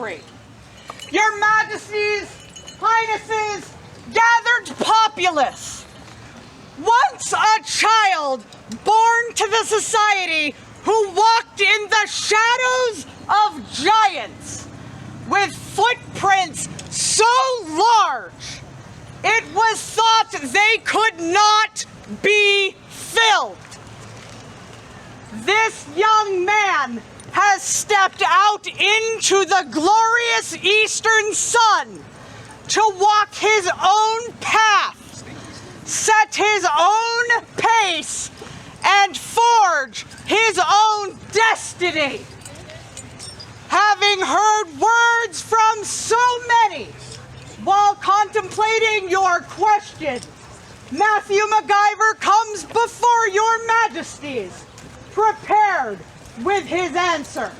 chivalry. Your Majesties, Highnesses, gathered populace. Once a child born to the society who walked in the shadows of giants with footprints so large it was thought they could not be filled. This young man has stepped out into the glorious eastern sun to walk his own path, set his own pace, and forge his own destiny. Having heard words from so many while contemplating your question, Matthew MacGyver comes before your Majesties, prepared with his answer.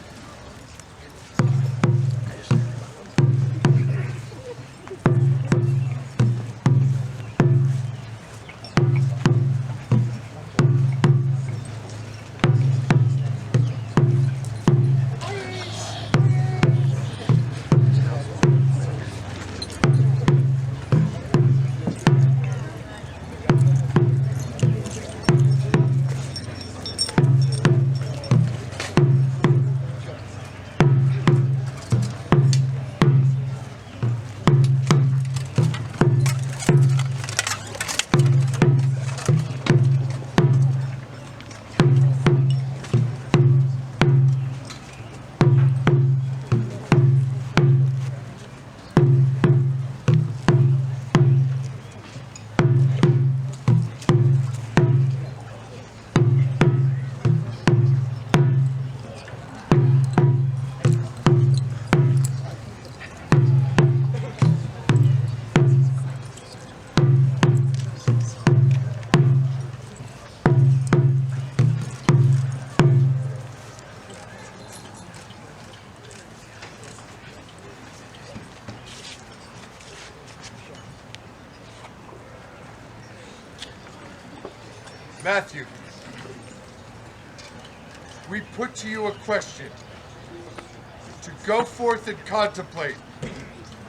Matthew, we put to you a question to go forth and contemplate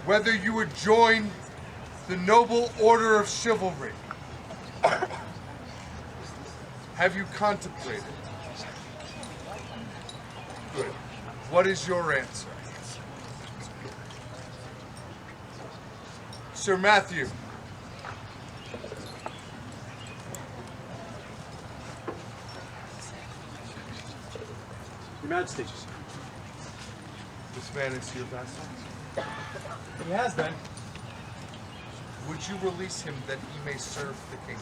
whether you would join the noble order of chivalry. Have you contemplated? Good. What is your answer? Sir Matthew. Your Majesty. This man is your vassal? He has been. Would you release him that he may serve the king?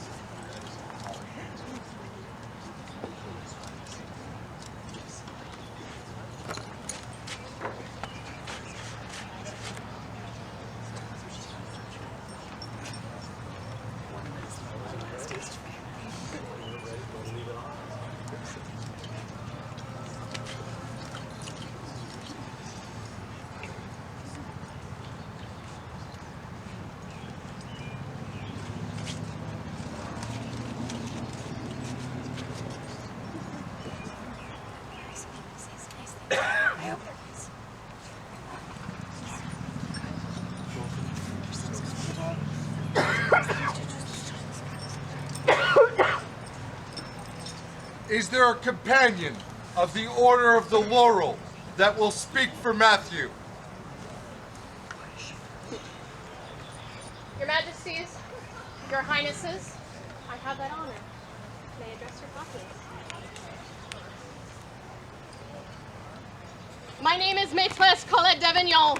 Is there a companion of the Order of the Laurel that will speak for Matthew? Your Majesties, Your Highnesses, I have that honor. May I address your populace? My name is Maîtresse Colette d'Avignon.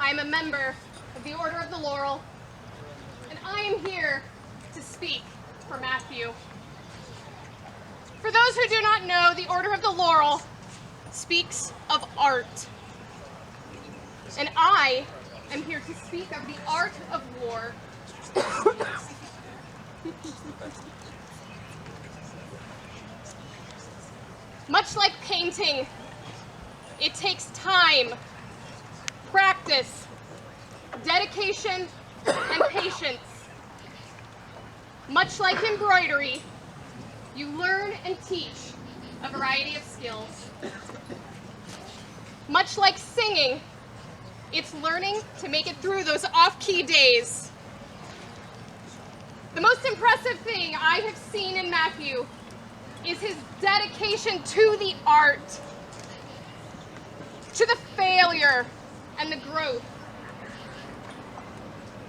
I am a member of the Order of the Laurel, and I am here to speak for Matthew. For those who do not know, the Order of the Laurel speaks of art. And I am here to speak of the art of war. Much like painting, it takes time, practice, dedication, and patience. Much like embroidery, you learn and teach a variety of skills. Much like singing, It's learning to make it through those off-key days. The most impressive thing I have seen in Matthew is his dedication to the art, to the failure and the growth,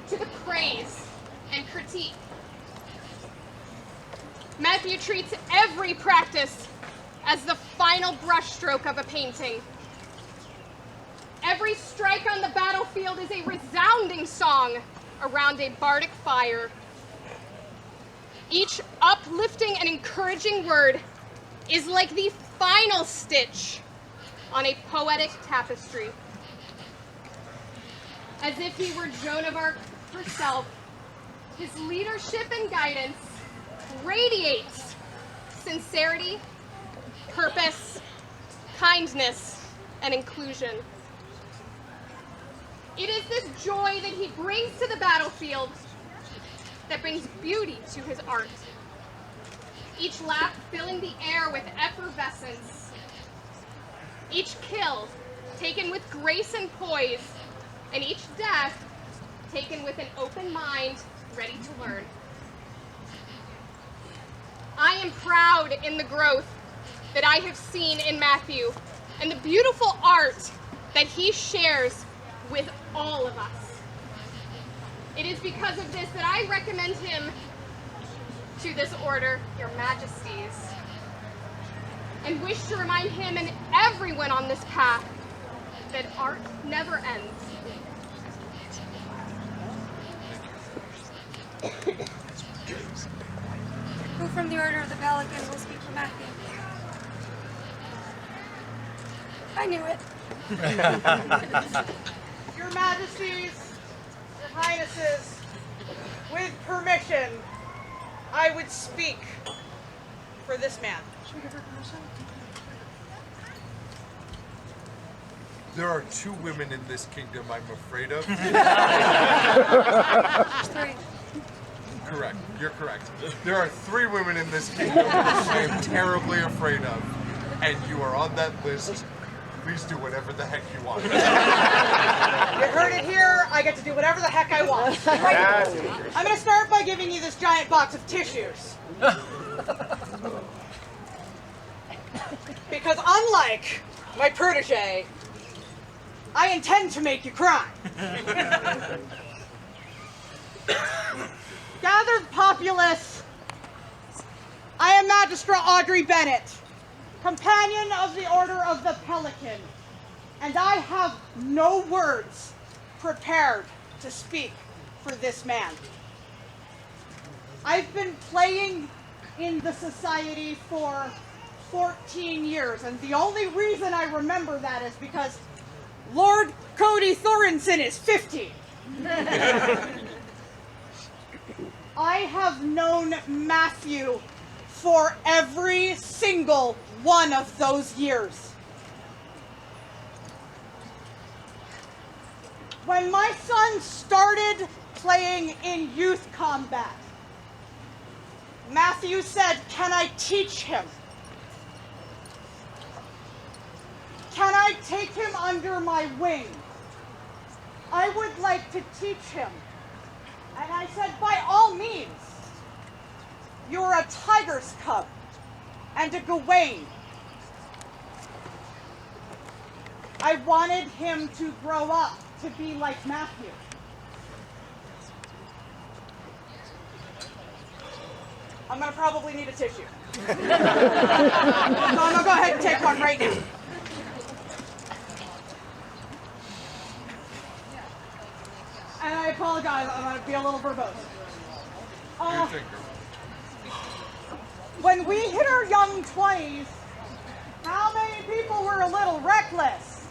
to the praise and critique. Matthew treats every practice as the final brushstroke of a painting. Every strike on the battlefield is a resounding song around a bardic fire. Each uplifting and encouraging word is like the final stitch on a poetic tapestry. As if he were Joan of Arc herself, his leadership and guidance radiates sincerity, purpose, kindness, and inclusion. It is this joy that he brings to the battlefield that brings beauty to his art. Each lap filling the air with effervescence. Each kill taken with grace and poise, and each death taken with an open mind, ready to learn. I am proud in the growth that I have seen in Matthew and the beautiful art that he shares with all of us. It is because of this that I recommend him to this order, your majesties, and wish to remind him and everyone on this path that art never ends. Who from the Order of the Pelican will speak for Matthew? I knew it. Your Majesties, Your Highnesses, with permission, I would speak for this man. Should we give her permission? There are 2 women in this kingdom I'm afraid of. There's 3. Correct. You're correct. There are 3 women in this kingdom I am terribly afraid of, and you are on that list. Please do whatever the heck you want. You heard it here, I get to do whatever the heck I want. I'm going to start by giving you this giant box of tissues. Because unlike my protege, I intend to make you cry. Gathered populace, I am Magistra Audrey Bennett, companion of the Order of the Pelican, and I have no words prepared to speak for this man. I've been playing in the society for 14 years, and the only reason I remember that is because Lord Cody Thorenson is 50. I have known Matthew for every single one of those years. When my son started playing in youth combat, Matthew said, "Can I teach him? Can I take him under my wing? I would like to teach him." And I said, "By all means. You're a tiger's cub and a Gawain." I wanted him to grow up to be like Matthew. I'm going to probably need a tissue. So I'm going to go ahead and take one right now. And I apologize, I'm going to be a little verbose. Your finger. When we hit our young 20s, how many people were a little reckless?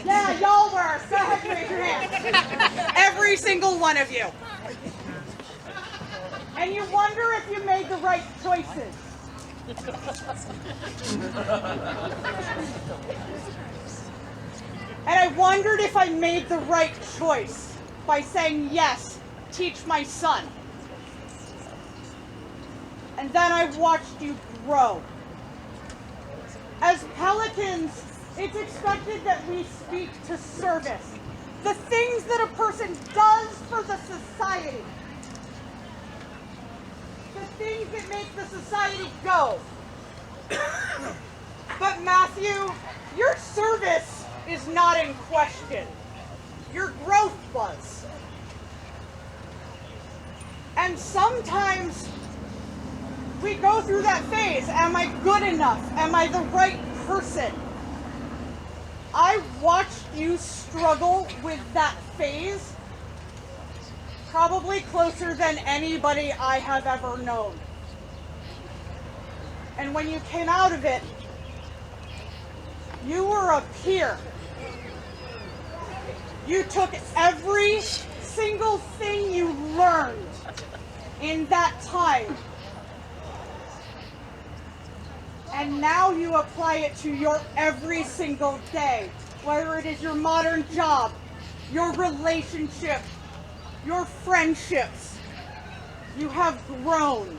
Yeah, y'all were. Go ahead and raise your hand. Every single one of you. And you wonder if you made the right choices. And I wondered if I made the right choice by saying, yes, teach my son. And then I watched you grow. As pelicans, It's expected that we speak to service, the things that a person does for the society, the things that make the society go. But Matthew, your service is not in question. Your growth was. And sometimes we go through that phase. Am I good enough? Am I the right person? I watched you struggle with that phase probably closer than anybody I have ever known. And when you came out of it, you were a peer. You took every single thing you learned in that time, and now you apply it to your every single day, whether it is your modern job, your relationship, your friendships. You have grown.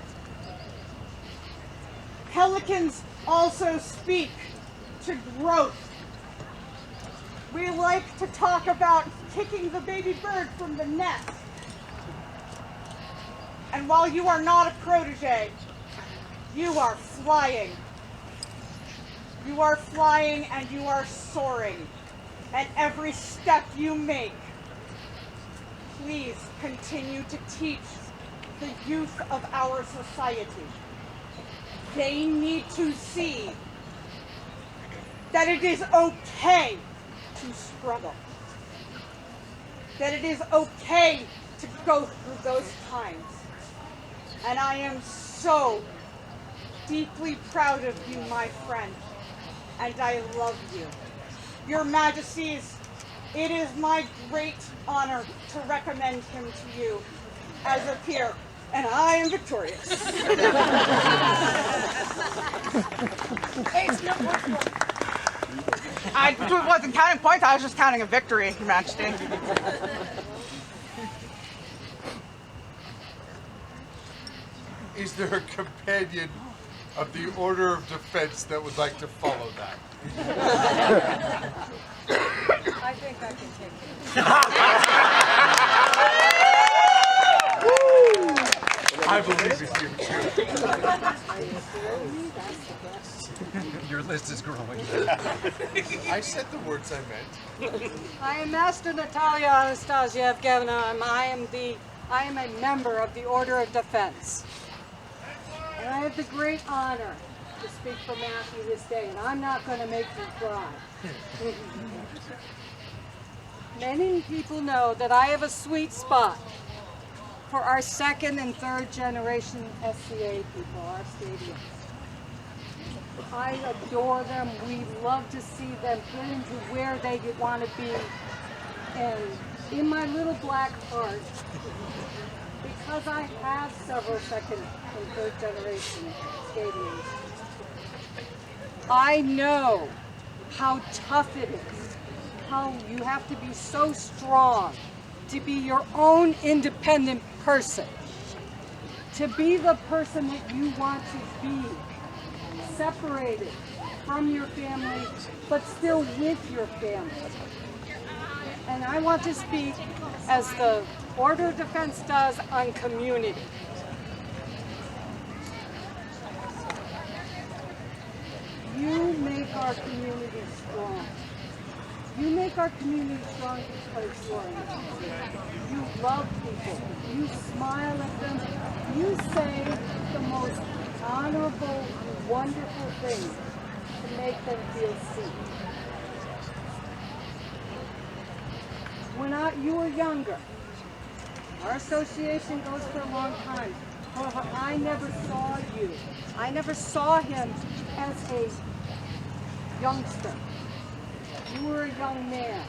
Pelicans also speak to growth. We like to talk about kicking the baby bird from the nest. And while you are not a protege, you are flying. You are flying and you are soaring. And every step you make, please continue to teach the youth of our society. They need to see that it is okay to struggle. That it is okay to go through those times. And I am so deeply proud of you, my friend. And I love you. Your Majesties, it is my great honor to recommend him to you as a peer. And I am victorious. I wasn't counting points, I was just counting a victory, Your Majesty. Is there a companion of the Order of Defense that would like to follow that? I think I can take it. I believe in you too. Your list is growing. I said the words I meant. I am Master Natalia Anastasia Evgenievna. I am a member of the Order of Defense. And I have the great honor to speak for Matthew this day, and I'm not going to make you cry. Many people know that I have a sweet spot for our second and third generation SCA people, our stadiums. I adore them. We love to see them get into where they want to be. And in my little black heart, because I have several second and third generation stadiums, I know how tough it is, how you have to be so strong to be your own independent person, to be the person that you want to be, separated from your family, but still with your family. And I want to speak as the Order of Defense does on community. You make our community strong. You make our community strong because you are inclusive. You love people. You smile at them. You say the most honorable, wonderful things to make them feel seen. When you were younger, our association goes for a long time. However, I never saw you. I never saw him as a youngster. You were a young man,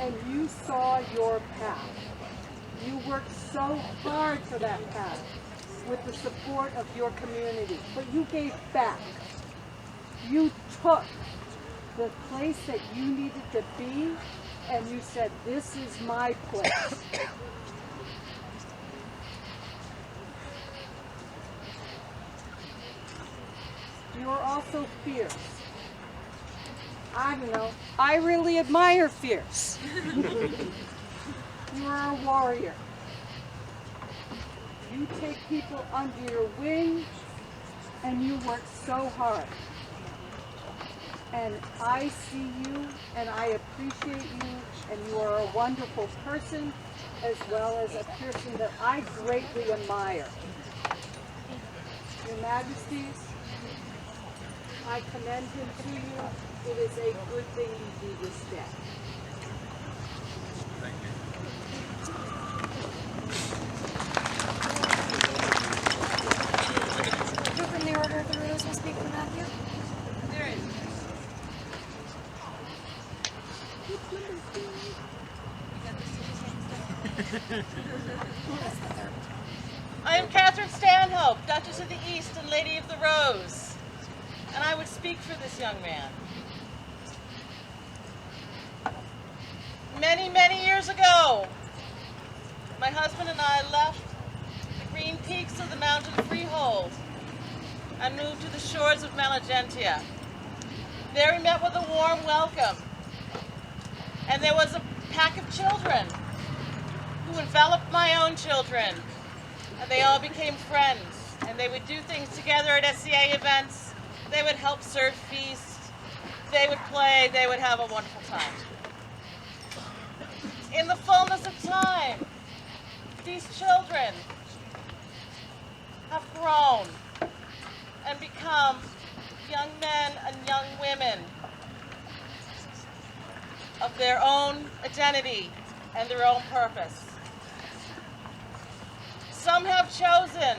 and you saw your path. You worked so hard for that path with the support of your community, but you gave back. You took the place that you needed to be, and you said, this is my place. You are also fierce. I don't know. I really admire Fierce. You are a warrior. You take people under your wing and you work so hard. And I see you and I appreciate you, and you are a wonderful person as well as a person that I greatly admire. Your Majesties, I commend him to you. It is a good thing you do this day. Thank you. Who from the Order of the Rose will speak for Matthew? There is. I am Catherine Stanhope, Duchess of the East and Lady of the Rose, and I would speak for this young man. Many, many years ago, my husband and I left the green peaks of the mountain freehold and moved to the shores of Malagentia. There we met with a warm welcome, and there was a pack of children who enveloped my own children, and they all became friends, and they would do things together at SCA events. They would help serve feasts, they would play, they would have a wonderful time. In the fullness of time, these children have grown and become young men and young women of their own identity and their own purpose. Some have chosen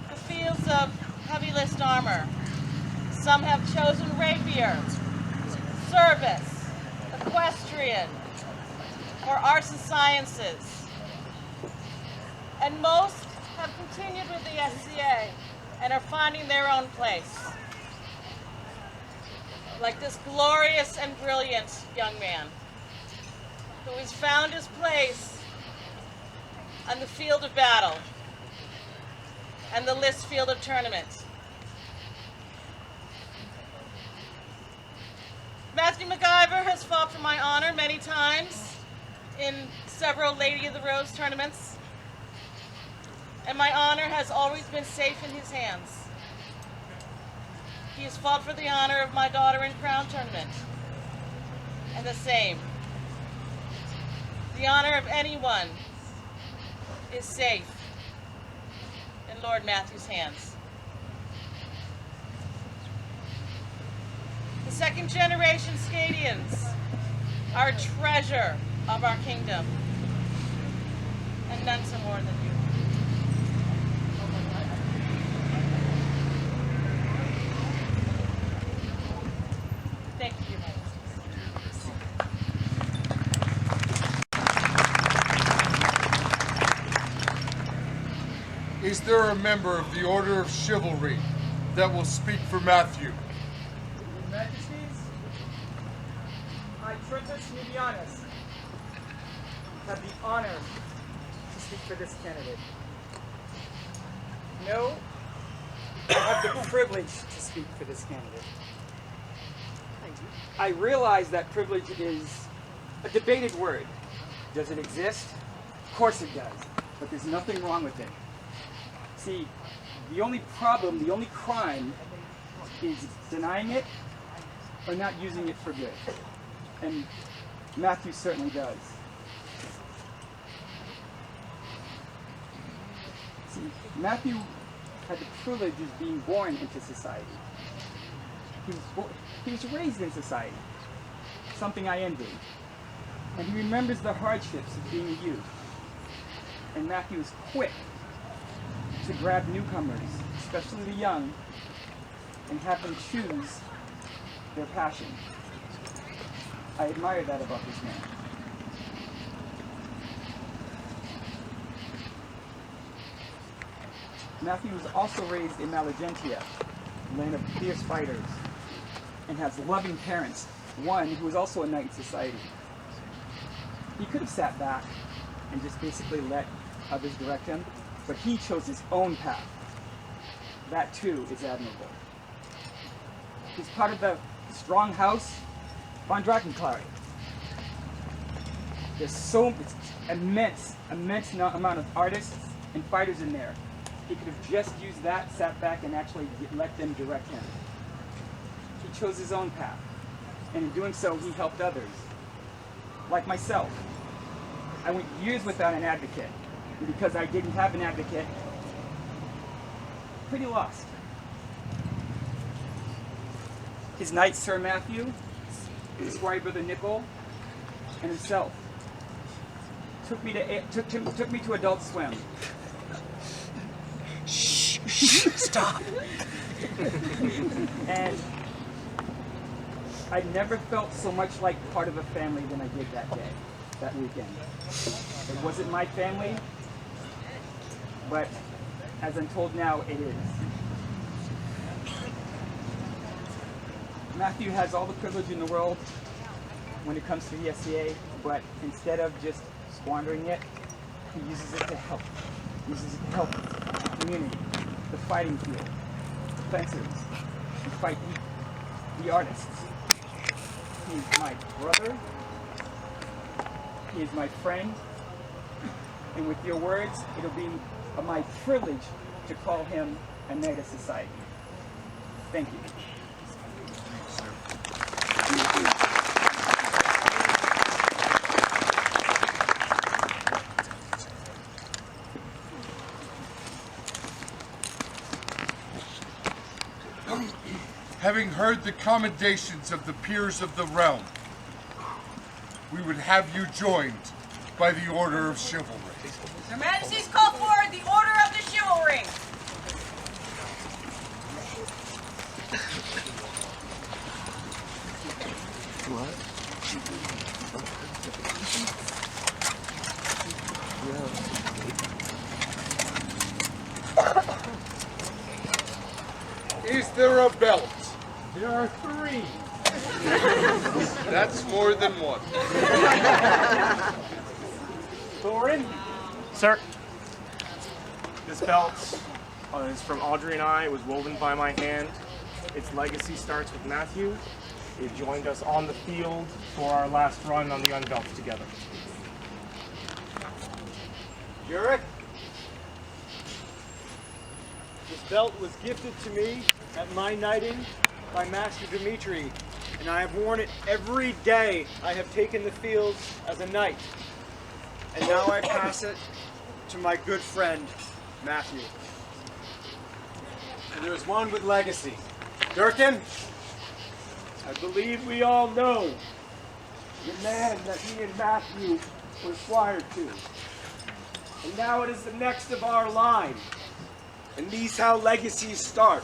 the fields of heavy list armor. Some have chosen rapier, service, equestrian, or arts and sciences. And most have continued with the SCA and are finding their own place. Like this glorious and brilliant young man who has found his place on the field of battle and the list field of tournament. Matthew MacGyver has fought for my honor many times in several Lady of the Rose tournaments, and my honor has always been safe in his hands. He has fought for the honor of my daughter in Crown tournament, and the same. The honor of anyone is safe in Lord Matthew's hands. The second generation Scadians are a treasure of our kingdom, and none so more than you. Thank you, Your Majesty. Is there a member of the Order of Chivalry that will speak for Matthew? Your Majesties, I, Tritus Nubianus, have the honor to speak for this candidate. No, I have the privilege to speak for this candidate. I realize that privilege is a debated word. Does it exist? Of course it does, but there's nothing wrong with it. See, the only problem, the only crime is denying it or not using it for good. And Matthew certainly does. See, Matthew had the privilege of being born into society. He was raised in society, something I envy. And he remembers the hardships of being a youth. And Matthew is quick to grab newcomers, especially the young, and have them choose their passion. I admire that about this man. Matthew was also raised in Malagentia, land of fierce fighters, and has loving parents, one who was also a knight in society. He could have sat back and just basically let others direct him, but he chose his own path. That too is admirable. He's part of the strong house Von Drakenclary. There's it's immense amount of artists and fighters in there. He could have just used that, sat back, and actually let them direct him. He chose his own path, and in doing so, he helped others. Like myself. I went years without an advocate, and because I didn't have an advocate, pretty lost. His knight, Sir Matthew, his squire brother Nickel, and himself took me to Adult Swim. Shh, stop. And I never felt so much like part of a family than I did that day, that weekend. It wasn't my family, but as I'm told now, it is. Matthew has all the privilege in the world when it comes to the SCA, but instead of just squandering it, he uses it to help. He uses it to help the community, the fighting field, the fencers, to fight the artists. He's my brother. He is my friend. And with your words, it'll be my privilege to call him a knight of society. Thank you. Having heard the commendations of the peers of the realm, we would have you joined by the Order of Chivalry. Her Majesty's called forward the Order of the Chivalry. Is there a belt? There are 3. That's more than one. Thorin? Sir, this belt is from Audrey and I. It was woven by my hand. Its legacy starts with Matthew. He joined us on the field for our last run on the Unbelt together. Jurek? This belt was gifted to me at my knighting by Master Dimitri, and I have worn it every day I have taken the field as a knight. And now I pass it to my good friend, Matthew. And there is one with legacy. Durkin? I believe we all know the man that me and Matthew were squire to. And now it is the next of our line. And these how legacies start.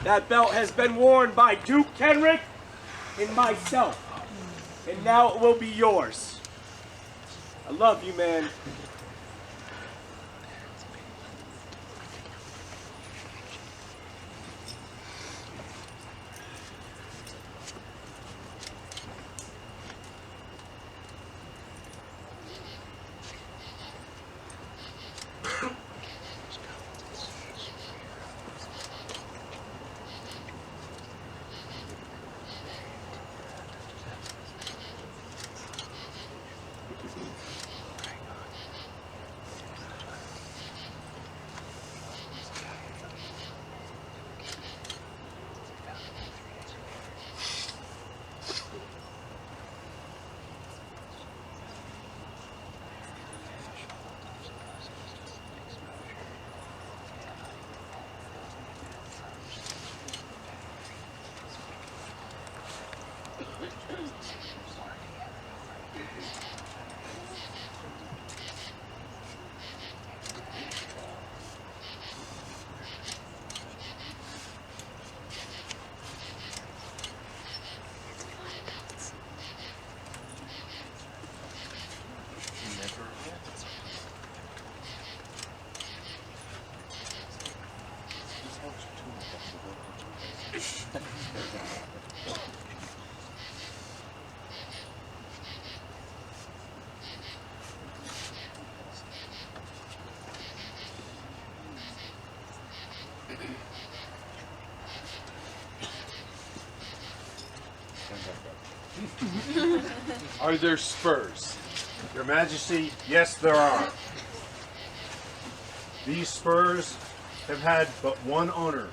That belt has been worn by Duke Kenrick and myself. And now it will be yours. I love you, man. Are there spurs? Your Majesty, yes there are. These spurs have had but one owner,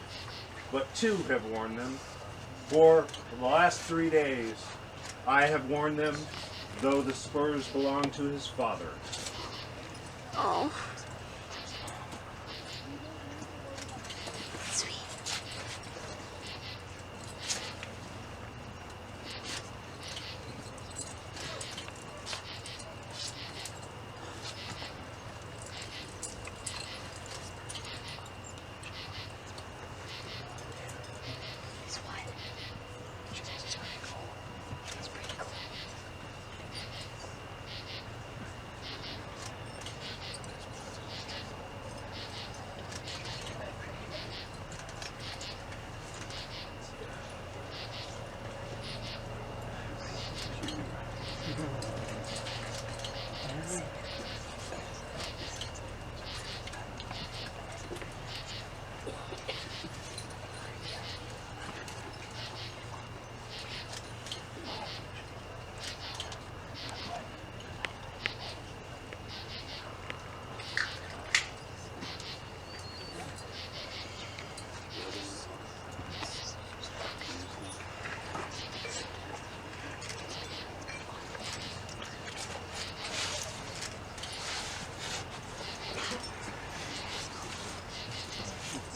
but two have worn them. For the last 3 days, I have worn them, though the spurs belong to his father. Oh.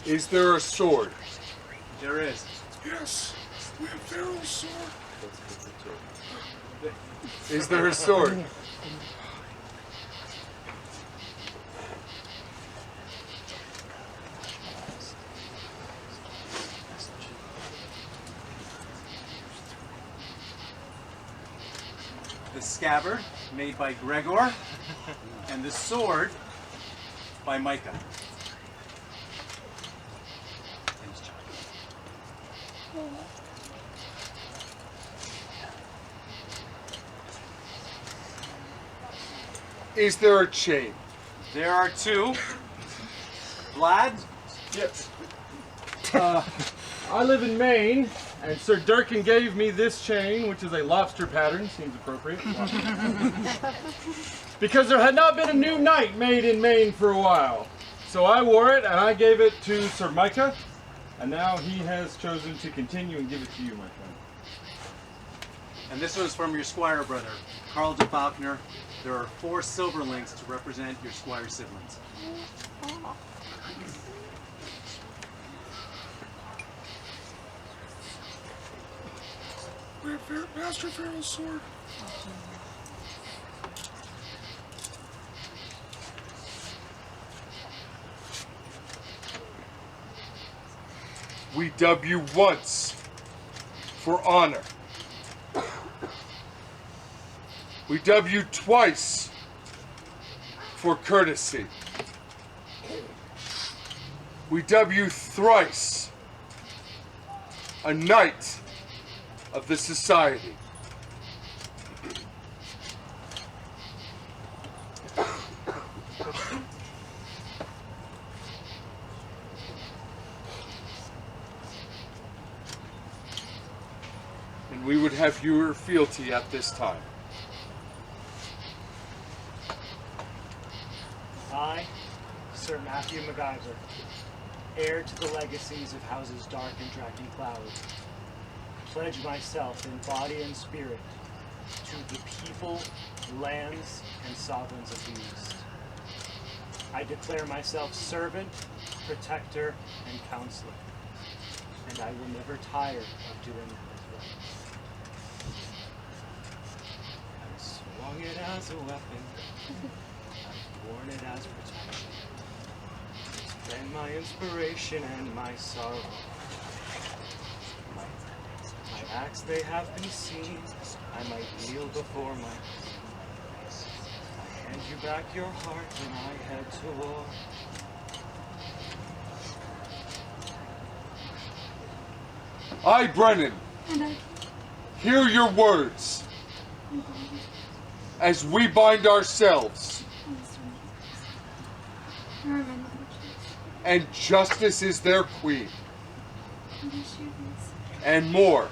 Is there a sword? There is. Yes, we have Pharaoh's sword. Is there a sword? The scabbard, made by Gregor, and the sword by Micah. Is there a chain? There are two. Vlad? Yes. I live in Maine, and Sir Durkin gave me this chain, which is a lobster pattern. Seems appropriate. Because there had not been a new knight made in Maine for a while. So I wore it, and I gave it to Sir Micah, and now he has chosen to continue and give it to you, my friend. And this was from your squire brother, Carl de Falconer. There are 4 silver links to represent your squire siblings. We have Master Pharaoh's sword. We dub you once for honor. We dub you twice for courtesy. We dub you thrice a knight of the society. And we would have your fealty at this time. I, Sir Matthew MacGyver, heir to the legacies of houses Dark and Dragon Cloud, pledge myself in body and spirit to the people, lands, and sovereigns of the East. I declare myself servant, protector, and counselor, and I will never tire of doing his will. I've swung it as a weapon, I've worn it as protection. It's been my inspiration and my sorrow. My acts they have been seen, I might kneel before my I hand you back your heart when I head to war. I, Brennan, hear your words as we bind ourselves. And justice is their queen. And more.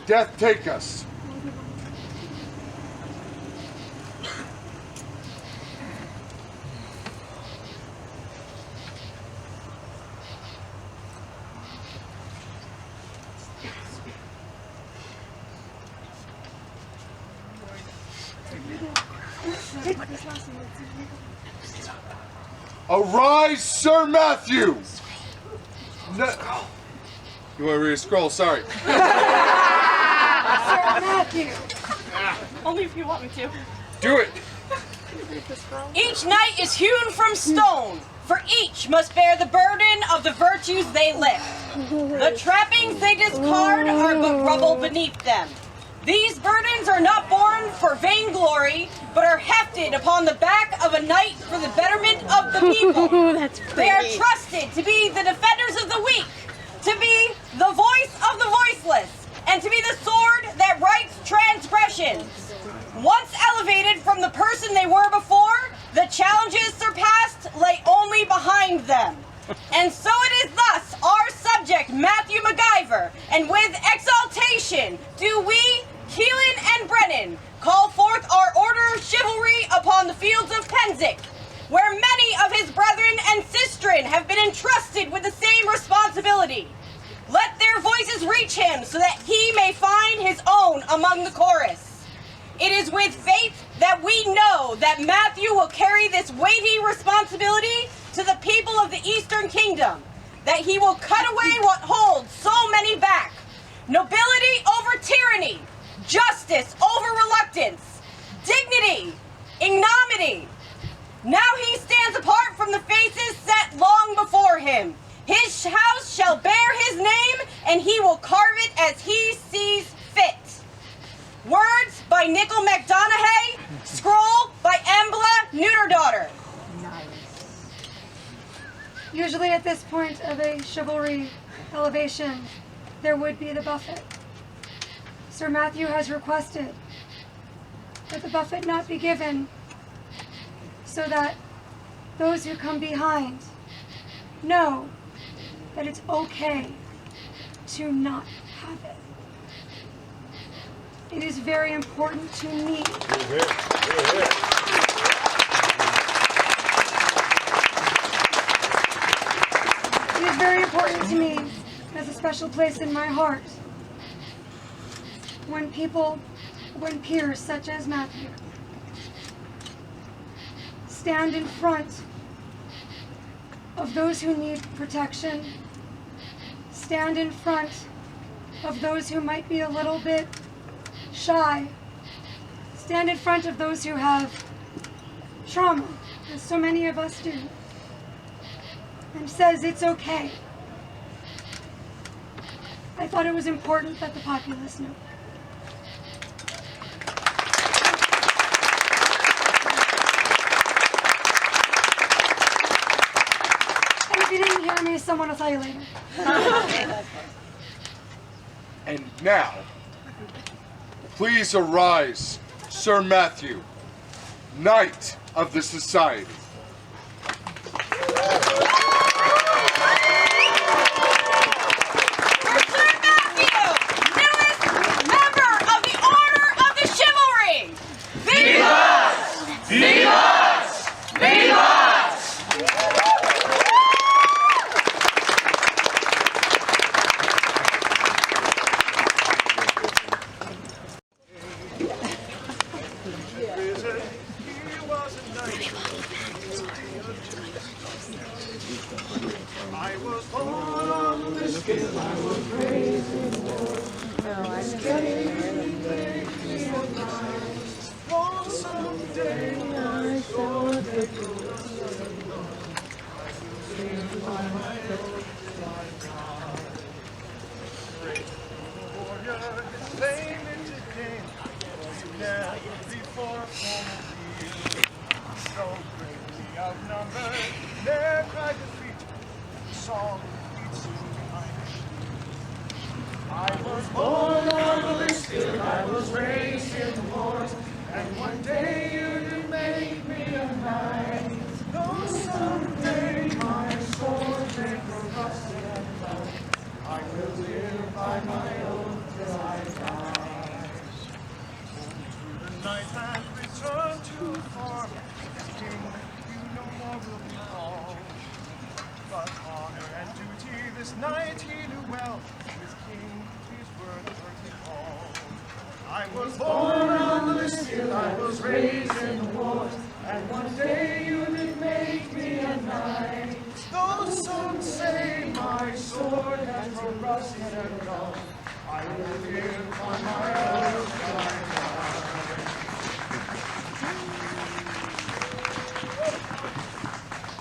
death take us. Arise, Sir Matthew! No. You want to read a scroll? Sorry. Sir Matthew! Only if you want me to. Do it! Each knight is hewn from stone, for each must bear the burden of the virtues they lift. The trappings they discard are but rubble beneath them. These burdens are not borne for vainglory, but are hefted upon the back of a knight for the betterment of the people. They are trusted to be the defenders of the weak, to be the voice of the voiceless, and to be the sword that rights transgressions. Once elevated from the person they were before, the challenges surpassed lay only behind them. And so it is thus our subject, Matthew MacGyver, and with exaltation do we, Keelan and Brennan, call forth our order of chivalry upon the fields of Pennsic, where many of his brethren and sistren have been entrusted with the same responsibility. Let their voices reach him so that he may find his own among the chorus. It is with faith that we know that Matthew will carry this weighty responsibility to the people of the Eastern Kingdom, that he will cut away what holds so many back, nobility over tyranny, justice over reluctance, dignity, ignominy. Now he stands apart from the faces set long before him. His house shall bear his name, and he will carve it as he sees fit. Words by Nickel McDonaghy, scroll by Embla Neuterdaughter. Usually at this point of a chivalry elevation, there would be the buffet. Sir Matthew has requested that the buffet not be given so that those who come behind know that it's okay to not have it. It is very important to me. It is very important to me, has a special place in my heart, when peers such as Matthew stand in front of those who need protection, stand in front of those who might be a little bit shy, stand in front of those who have trauma, as so many of us do, and says it's okay. I thought it was important that the populace knew. And if you didn't hear me, someone will tell you later. And now, please arise, Sir Matthew, Knight of the Society. knight and return to farm. As king, you no more will be called. But honor and duty this knight he knew well. His king, these words were he called. I was born on this hill, I was raised in the wars, and one day you did make me a knight. Though some say my sword has grown rusty and dull, I will live on my own.